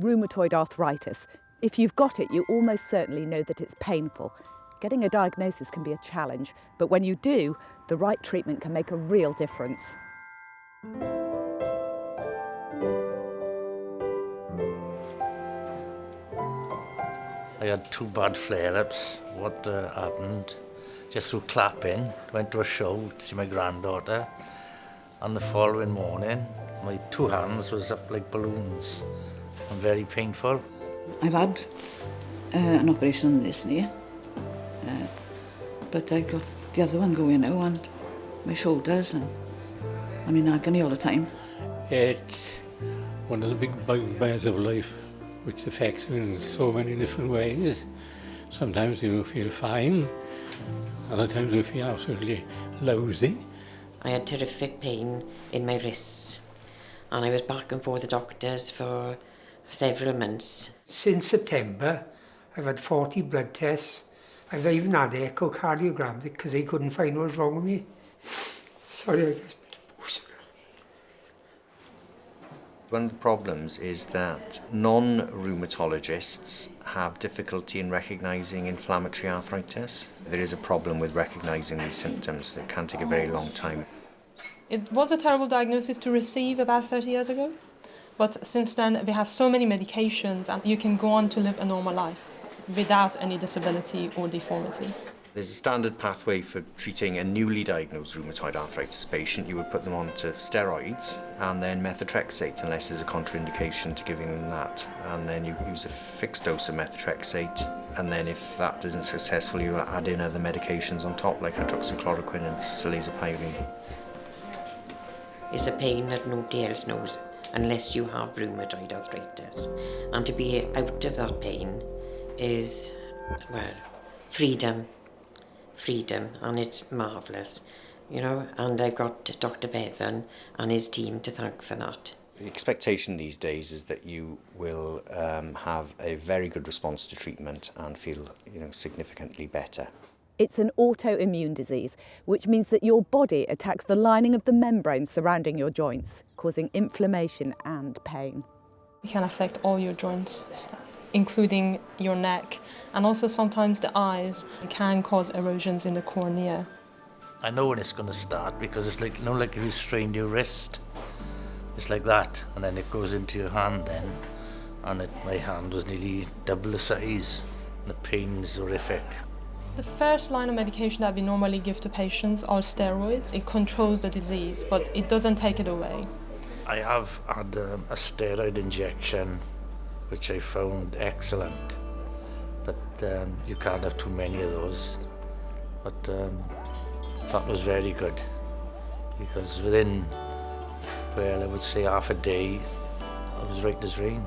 rheumatoid arthritis. If you've got it, you almost certainly know that it's painful. Getting a diagnosis can be a challenge, but when you do, the right treatment can make a real difference. I had 2 bad flare-ups. What happened, just through clapping, went to a show to see my granddaughter, and the following morning, my 2 hands was up like balloons and very painful. I've had an operation on this knee, but I got the other one going now, and my shoulders, and I'm in agony all the time. It's one of the big bugbears of life, which affects you in so many different ways. Sometimes you feel fine, other times you feel absolutely lousy. I had terrific pain in my wrists, and I was back and forth the doctors for several months. Since September, I've had 40 blood tests. I've even had echocardiogram because they couldn't find what was wrong with me. Sorry, I guess. One of the problems is that non-rheumatologists have difficulty in recognising inflammatory arthritis. There is a problem with recognising these symptoms. It can take a very long time. It was a terrible diagnosis to receive about 30 years ago, but since then we have so many medications and you can go on to live a normal life without any disability or deformity. There's a standard pathway for treating a newly diagnosed rheumatoid arthritis patient. You would put them on to steroids and then methotrexate, unless there's a contraindication to giving them that. And then you use a fixed dose of methotrexate, and then if that isn't successful, you add in other medications on top, like hydroxychloroquine and cilazapyrin. It's a pain that nobody else knows unless you have rheumatoid arthritis. And to be out of that pain is, well, freedom, and it's marvellous, you know, and I've got Dr. Bevan and his team to thank for that. The expectation these days is that you will have a very good response to treatment and feel, significantly better. It's an autoimmune disease, which means that your body attacks the lining of the membranes surrounding your joints, causing inflammation and pain. It can affect all your joints, including your neck, and also sometimes the eyes. It can cause erosions in the cornea. I know when it's going to start because it's like, like if you strained your wrist. It's like that, and then it goes into your hand then, and my hand was nearly double the size, and the pain's horrific. The first line of medication that we normally give to patients are steroids. It controls the disease, but it doesn't take it away. I have had a steroid injection, which I found excellent, but you can't have too many of those. But that was very good, because within, well, I would say half a day, I was right as rain.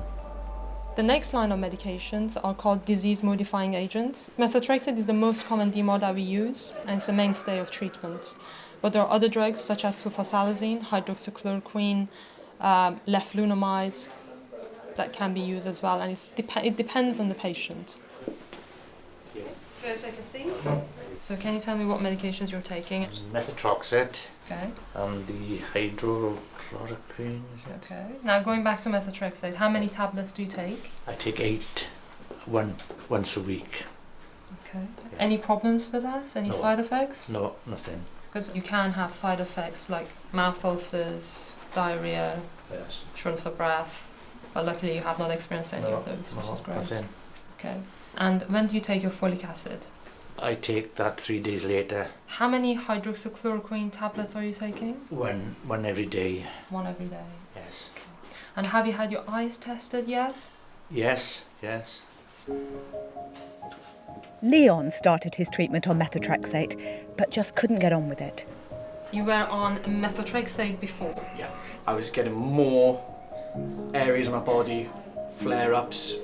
The next line of medications are called disease-modifying agents. Methotrexate is the most common DMARD that we use, and it's the mainstay of treatment. But there are other drugs such as sulfasalazine, hydroxychloroquine, leflunomide, that can be used as well, and it depends on the patient. Can I take a seat? So can you tell me what medications you're taking? Methotrexate. Okay. And the hydroxychloroquine. Okay. Now going back to methotrexate, how many tablets do you take? I take 8, once a week. Okay. Yeah. Any problems with that? Any side effects? No, nothing. Because you can have side effects like mouth ulcers, diarrhea, shortness of breath. But luckily you have not experienced any of those, which is great. Nothing. Okay. And when do you take your folic acid? I take that 3 days later. How many hydroxychloroquine tablets are you taking? One every day. One every day? Yes. Okay. And have you had your eyes tested yet? Yes. Leon started his treatment on methotrexate, but just couldn't get on with it. You were on methotrexate before? Yeah. I was getting more areas of my body, flare-ups,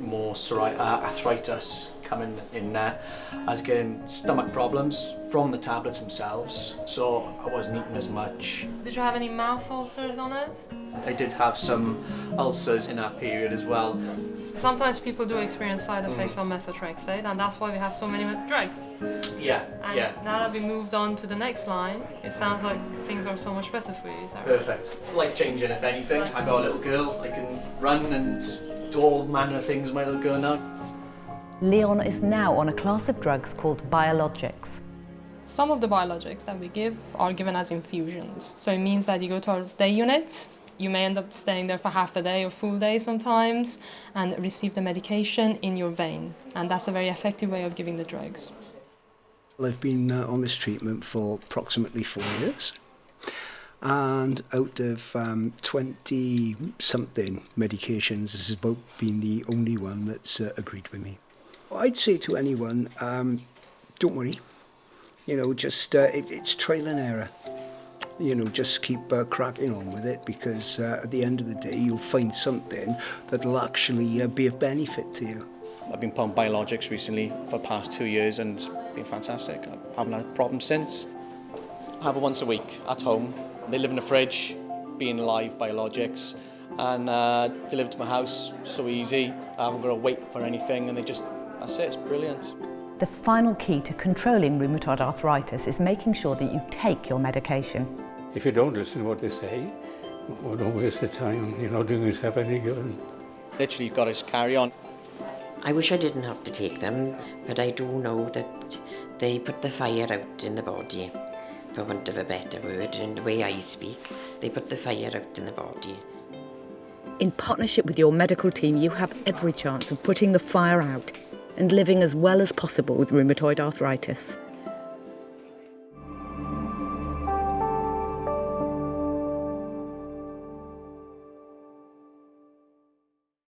more arthritis coming in there. I was getting stomach problems from the tablets themselves, so I wasn't eating as much. Did you have any mouth ulcers on it? I did have some ulcers in that period as well. Sometimes people do experience side effects on methotrexate, and that's why we have so many drugs. Yeah, and now that we moved on to the next line, it sounds like things are so much better for you. Is that perfect. Life-changing, if anything. I got a little girl, I can run and all manner of things might look good now. Leon is now on a class of drugs called biologics. Some of the biologics that we give are given as infusions. So it means that you go to our day unit, you may end up staying there for half a day or full day sometimes, and receive the medication in your vein. And that's a very effective way of giving the drugs. Well, I've been on this treatment for approximately 4 years. And out of 20-something medications, this has about been the only one that's agreed with me. I'd say to anyone, don't worry. You know, just it's trial and error. You know, just keep cracking on with it, because at the end of the day, you'll find something that'll actually be of benefit to you. I've been put on biologics recently for the past 2 years and it's been fantastic. I haven't had a problem since. I have it once a week at home. They live in the fridge, being live biologics, and delivered to my house so easy. I haven't got to wait for anything, and that's it, it's brilliant. The final key to controlling rheumatoid arthritis is making sure that you take your medication. If you don't listen to what they say, or don't waste your time, you're not doing yourself any good. Literally, you've got to just carry on. I wish I didn't have to take them, but I do know that they put the fire out in the body, for want of a better word, and the way I speak, they put the fire out in the body. In partnership with your medical team, you have every chance of putting the fire out and living as well as possible with rheumatoid arthritis.